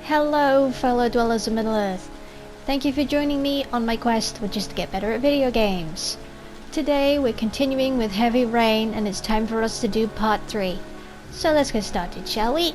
Hello, fellow dwellers of Middle-earth. Thank you for joining me on my quest, which is to get better at video games. Today, we're continuing with Heavy Rain, and it's time for us to do part 3. So let's get started, shall we?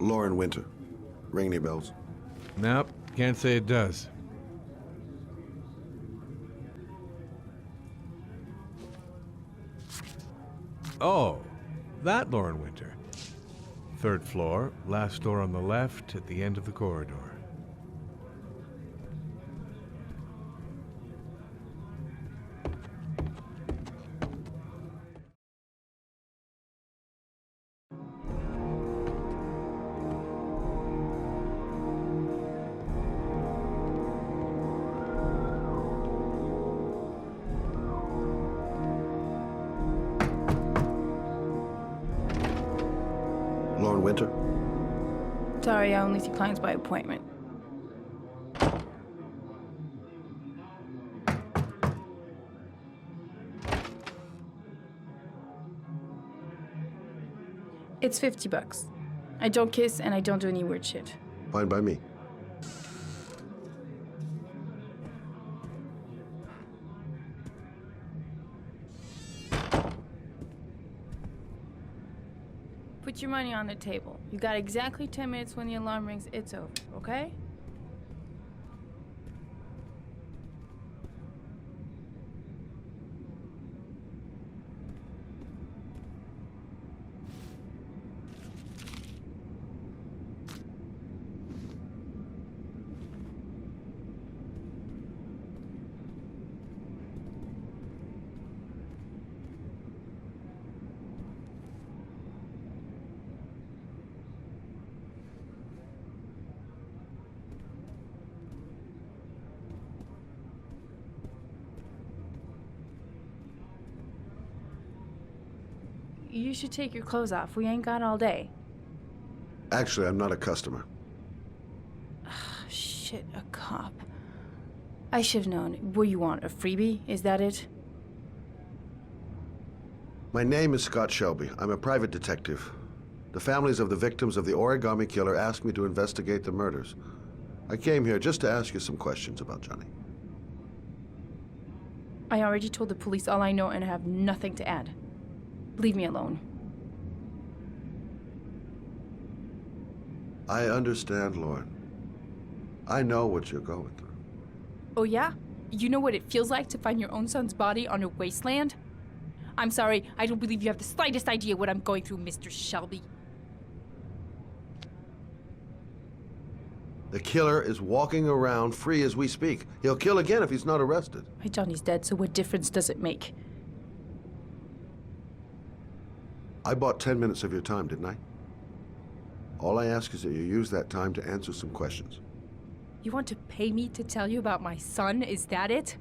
Lauren Winter. Ring any bells? Nope, can't say it does. Oh, that Lauren Winter. Third floor, last door on the left at the end of the corridor. Lauren Winter? Sorry, I only see clients by appointment. It's $50. I don't kiss and I don't do any weird shit. Fine by me. Put your money on the table. You got exactly 10 minutes. When the alarm rings, it's over, okay? You should take your clothes off. We ain't got all day. Actually, I'm not a customer. Shit, a cop. I should've known. What do you want, a freebie? Is that it? My name is Scott Shelby. I'm a private detective. The families of the victims of the Origami Killer asked me to investigate the murders. I came here just to ask you some questions about Johnny. I already told the police all I know and I have nothing to add. Leave me alone. I understand, Lauren. I know what you're going through. Oh yeah? You know what it feels like to find your own son's body on a wasteland? I'm sorry, I don't believe you have the slightest idea what I'm going through, Mr. Shelby. The killer is walking around free as we speak. He'll kill again if he's not arrested. My Johnny's dead, so what difference does it make? I bought 10 minutes of your time, didn't I? All I ask is that you use that time to answer some questions. You want to pay me to tell you about my son? Is that it?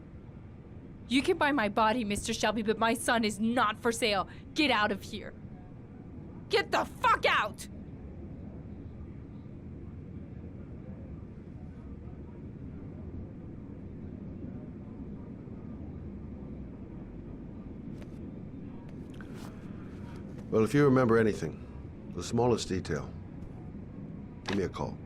You can buy my body, Mr. Shelby, but my son is not for sale. Get out of here. Get the fuck out! Well, if you remember anything, the smallest detail, give me a call.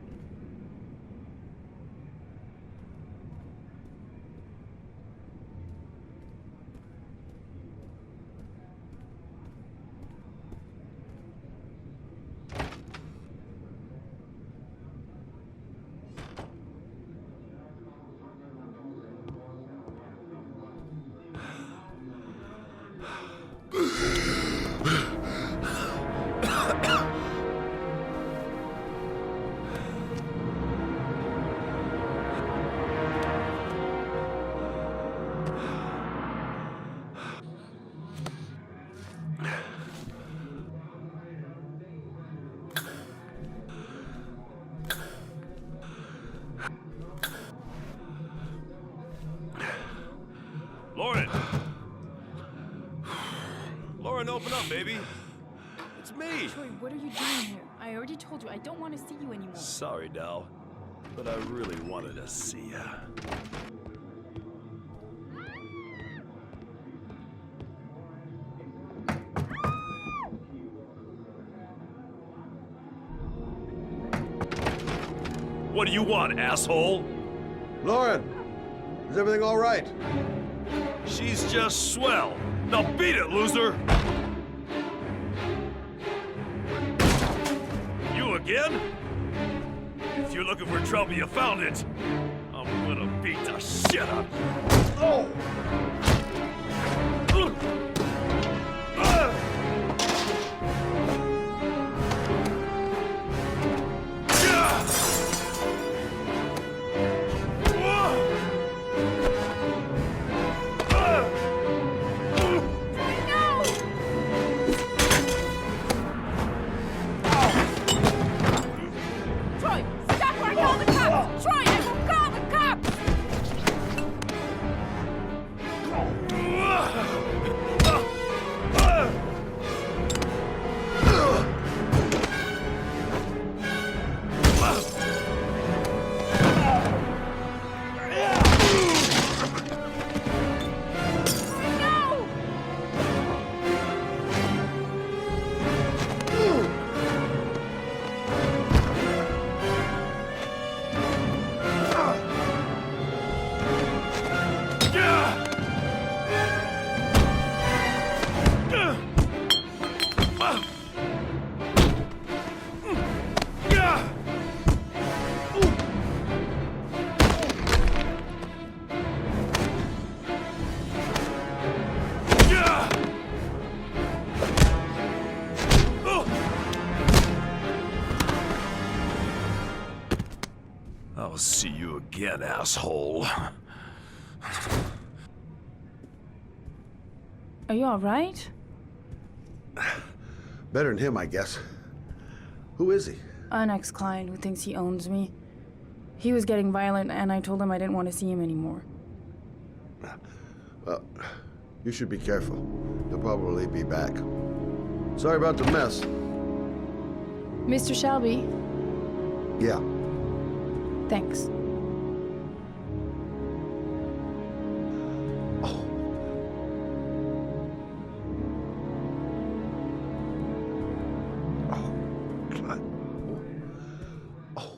open up, baby. It's me. Troy, what are you doing here? I already told you I don't want to see you anymore. Sorry, Dal, but I really wanted to see ya. What do you want, asshole? Lauren, is everything all right? She's just swell. Now beat it, loser! You again? If you're looking for trouble, you found it. I'm gonna beat the shit out of you. Oh! Troy, stop or I call the cops! Troy, I will call the cops! No! I'll see you again, asshole. Are you alright? Better than him, I guess. Who is he? An ex-client who thinks he owns me. He was getting violent, and I told him I didn't want to see him anymore. Well, you should be careful. He'll probably be back. Sorry about the mess. Mr. Shelby, Yeah. thanks. Oh. Oh. God. Oh.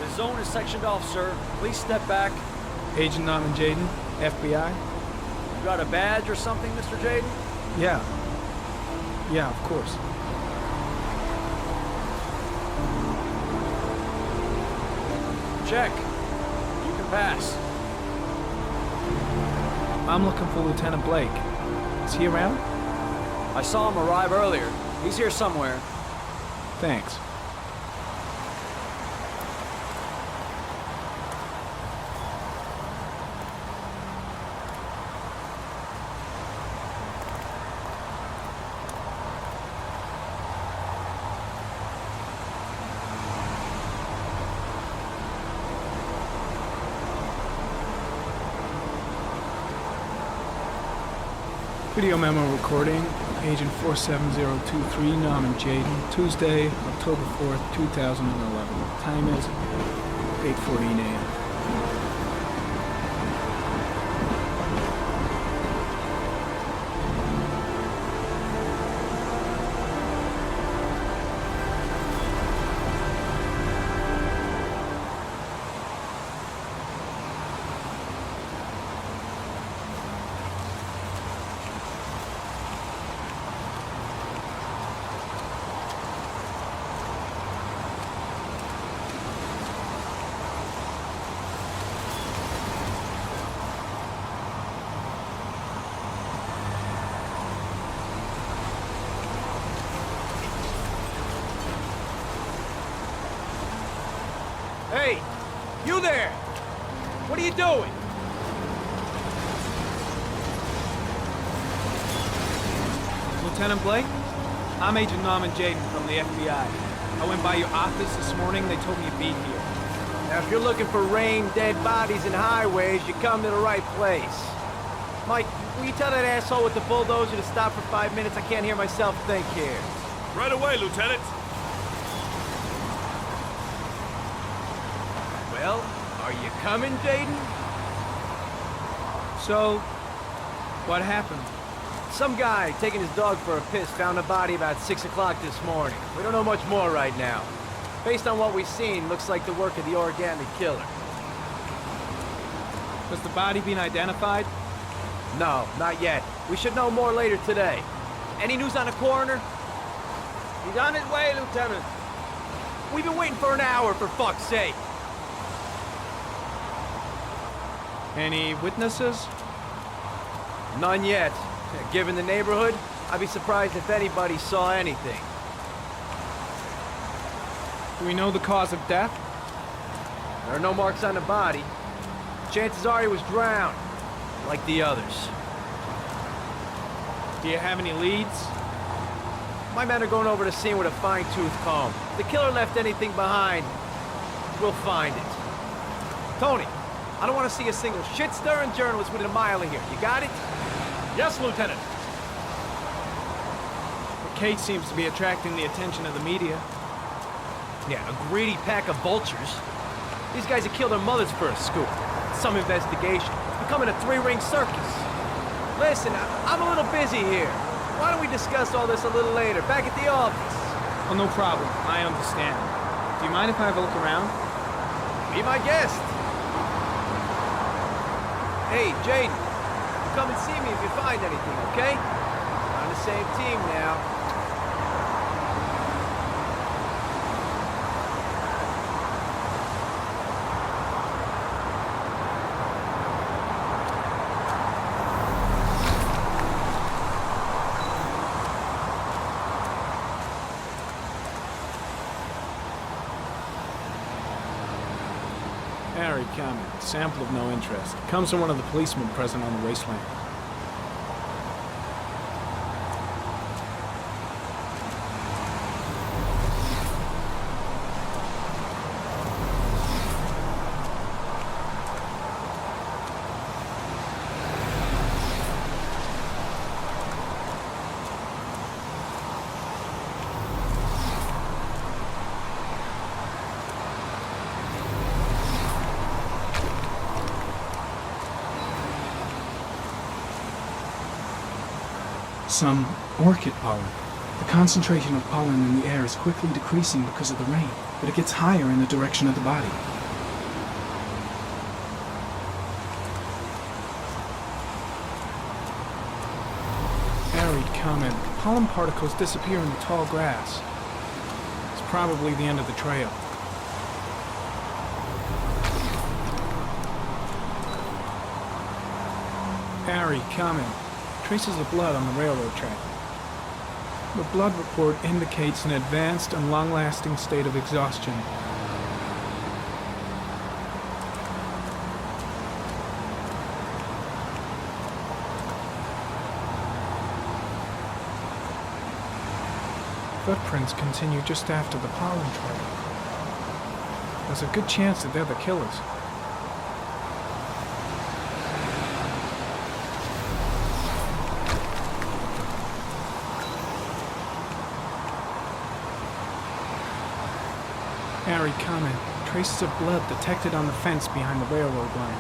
The zone is sectioned off, sir. Please step back. Agent Norman Jaden, FBI? You got a badge or something, Mr. Jaden? Yeah. Yeah, of course. Check. You can pass. I'm looking for Lieutenant Blake. Is he around? I saw him arrive earlier. He's here somewhere. Thanks. Video memo recording, Agent 47023, Norman Jaden, Tuesday, October 4th, 2011. Time is 8:14 a.m. Hey! You there! What are you doing? Lieutenant Blake? I'm Agent Norman Jaden from the FBI. I went by your office this morning, they told me you'd be here. Now, if you're looking for rain, dead bodies, and highways, you come to the right place. Mike, will you tell that asshole with the bulldozer to stop for 5 minutes? I can't hear myself think here. Right away, Lieutenant. Well, are you coming, Jaden? So, what happened? Some guy taking his dog for a piss found a body about 6 o'clock this morning. We don't know much more right now. Based on what we've seen, looks like the work of the origami killer. Has the body been identified? No, not yet. We should know more later today. Any news on the coroner? He's on his way, Lieutenant. We've been waiting for an hour, for fuck's sake. Any witnesses? None yet. Given the neighborhood, I'd be surprised if anybody saw anything. Do we know the cause of death? There are no marks on the body. Chances are he was drowned, like the others. Do you have any leads? My men are going over the scene with a fine-tooth comb. If the killer left anything behind, we'll find it. Tony, I don't want to see a single shit-stirring journalist within a mile of here. You got it? Yes, Lieutenant. The case seems to be attracting the attention of the media. Yeah, a greedy pack of vultures. These guys have killed their mothers for a scoop. Some investigation. It's becoming a three-ring circus. Listen, I'm a little busy here. Why don't we discuss all this a little later, back at the office? Oh, no problem. I understand. Do you mind if I have a look around? Be my guest. Hey, Jaden, come and see me if you find anything, okay? We're on the same team now. Harry comment. Sample of no interest. Comes from one of the policemen present on the wasteland. Some orchid pollen. The concentration of pollen in the air is quickly decreasing because of the rain, but it gets higher in the direction of the body. Arid comment. Pollen particles disappear in the tall grass. It's probably the end of the trail. Arid comment. Traces of blood on the railroad track. The blood report indicates an advanced and long-lasting state of exhaustion. Footprints continue just after the pollen trail. There's a good chance that they're the killers. Harry, comment. Traces of blood detected on the fence behind the railroad line.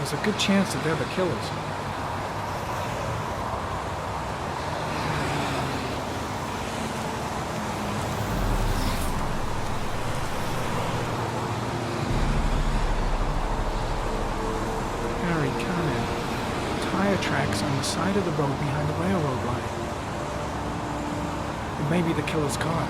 There's a good chance that they're the killers. Harry, comment. Tire tracks on the side of the road behind the railroad line. It may be the killer's car.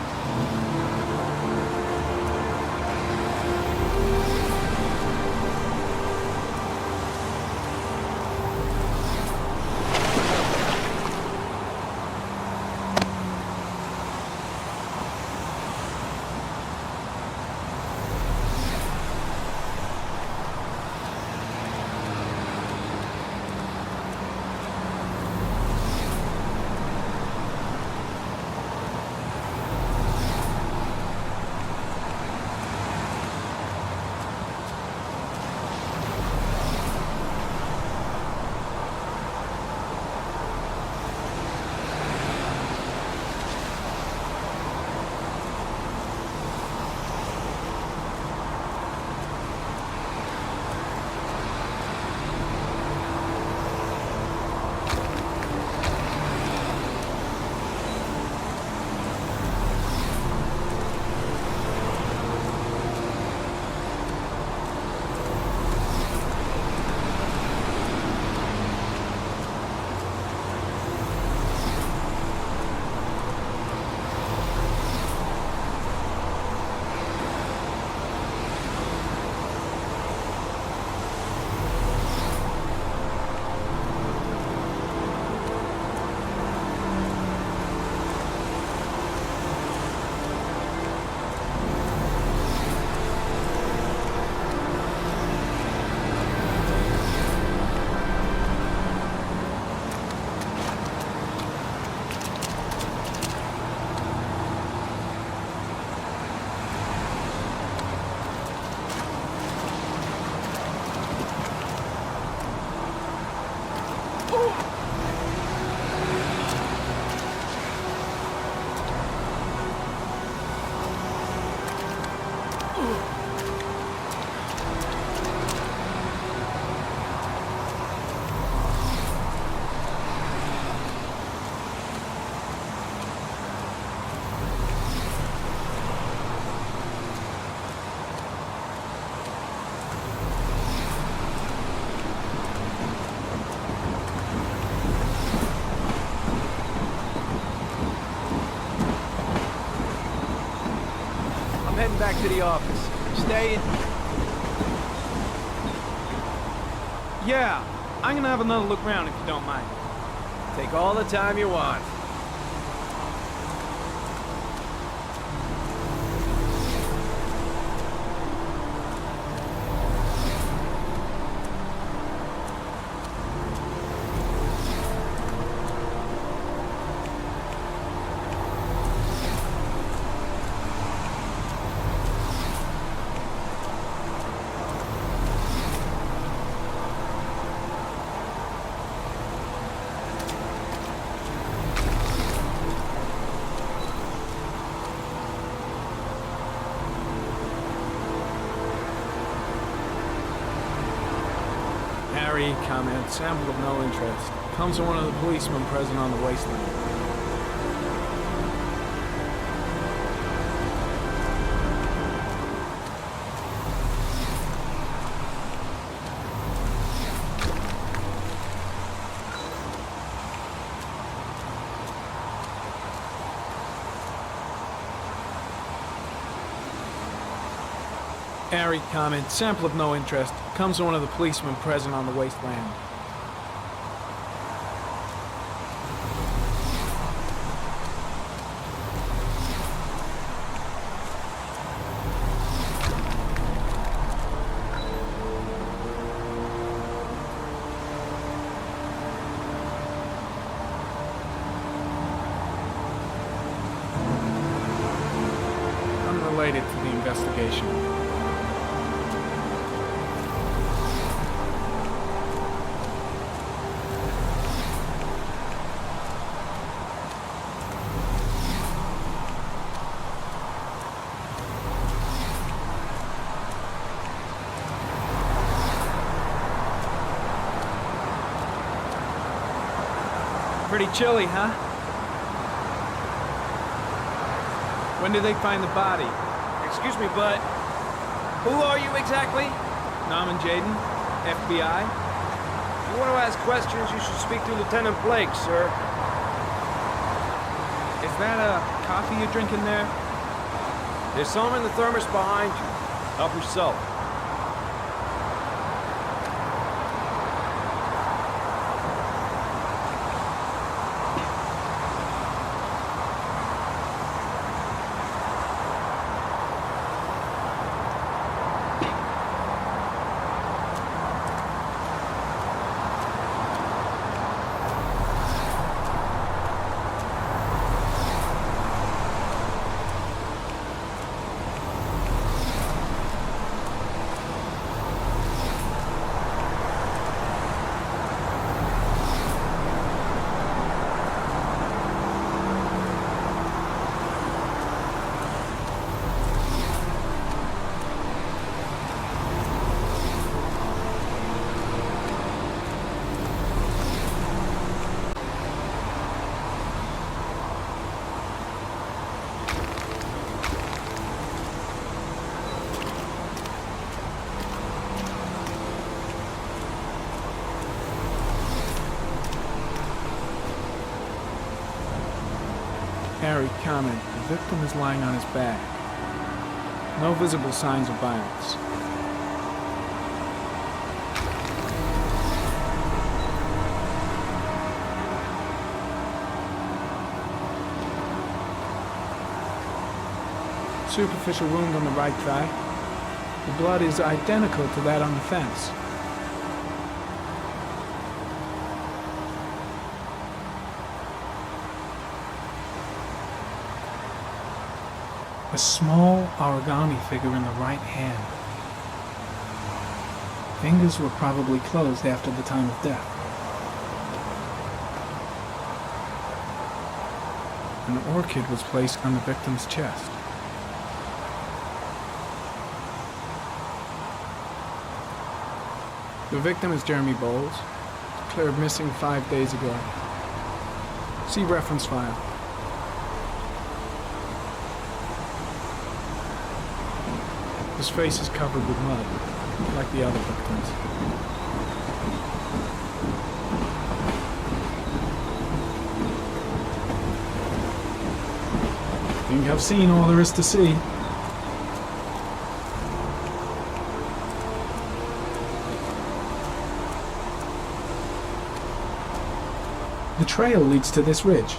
Heading back to the office. Staying? Yeah, I'm gonna have another look around if you don't mind. Take all the time you want. Harry, comment, sample of no interest. Comes from one of the policemen present on the wasteland. Harry, comment, sample of no interest. Comes from one of the policemen present on the wasteland. Unrelated to the investigation. Pretty chilly, huh? When did they find the body? Excuse me, but who are you exactly? Norman Jayden, FBI. If you want to ask questions, you should speak to Lieutenant Blake, sir. Is that a coffee you're drinking there? There's some in the thermos behind you. Help yourself. Harry, comment. The victim is lying on his back. No visible signs of violence. Superficial wound on the right thigh. The blood is identical to that on the fence. A small origami figure in the right hand. Fingers were probably closed after the time of death. An orchid was placed on the victim's chest. The victim is Jeremy Bowles, declared missing 5 days ago. See reference file. His face is covered with mud, like the other victims. Think I've seen all there is to see. The trail leads to this ridge.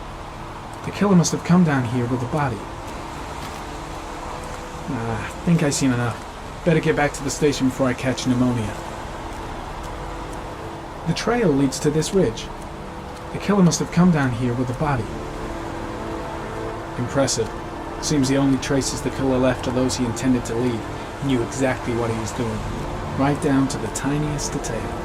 The killer must have come down here with the body. I think I've seen enough. Better get back to the station before I catch pneumonia. The trail leads to this ridge. The killer must have come down here with the body. Impressive. Seems the only traces the killer left are those he intended to leave. He knew exactly what he was doing. Right down to the tiniest detail.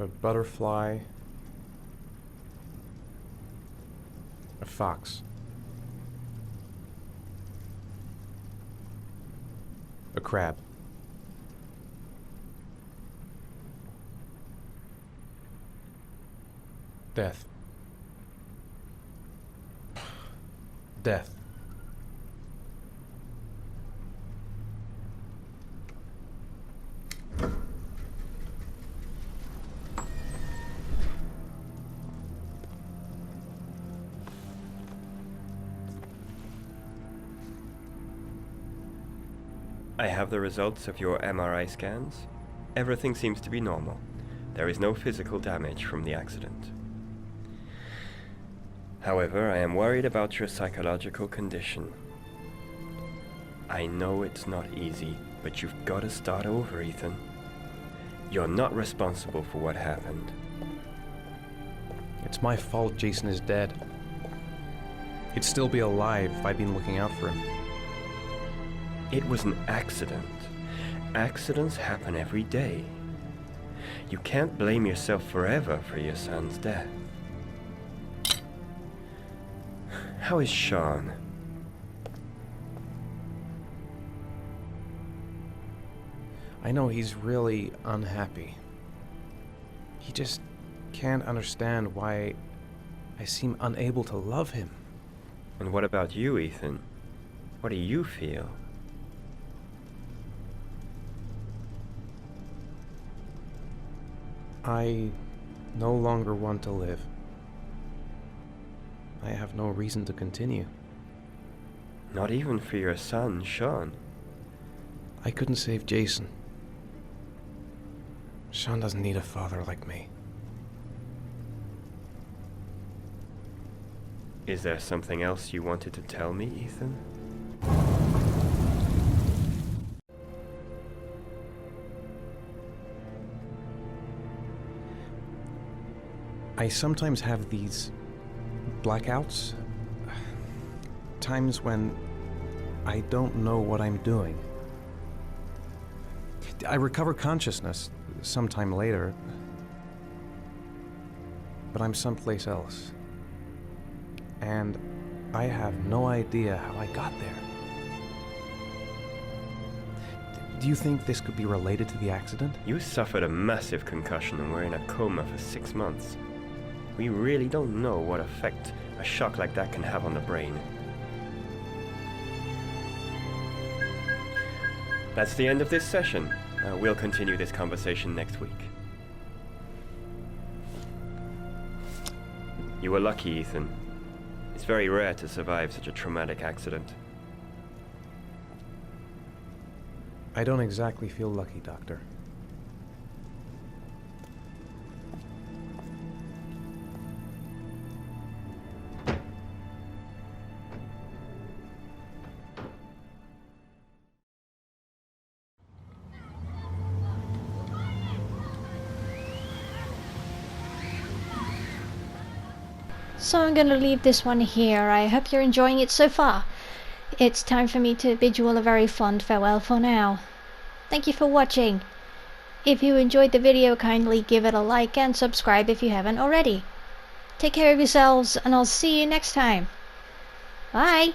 a butterfly, a fox, a crab, death, death. I have the results of your MRI scans. Everything seems to be normal. There is no physical damage from the accident. However, I am worried about your psychological condition. I know it's not easy, but you've got to start over, Ethan. You're not responsible for what happened. It's my fault Jason is dead. He'd still be alive if I'd been looking out for him. It was an accident. Accidents happen every day. You can't blame yourself forever for your son's death. How is Sean? I know he's really unhappy. He just can't understand why I seem unable to love him. And what about you, Ethan? What do you feel? I no longer want to live. I have no reason to continue. Not even for your son, Sean. I couldn't save Jason. Sean doesn't need a father like me. Is there something else you wanted to tell me, Ethan? I sometimes have these blackouts. Times when I don't know what I'm doing. I recover consciousness sometime later, but I'm someplace else. And I have no idea how I got there. Do you think this could be related to the accident? You suffered a massive concussion and were in a coma for 6 months. We really don't know what effect a shock like that can have on the brain. That's the end of this session. We'll continue this conversation next week. You were lucky, Ethan. It's very rare to survive such a traumatic accident. I don't exactly feel lucky, Doctor. So I'm gonna leave this one here. I hope you're enjoying it so far. It's time for me to bid you all a very fond farewell for now. Thank you for watching. If you enjoyed the video, kindly give it a like and subscribe if you haven't already. Take care of yourselves, and I'll see you next time. Bye!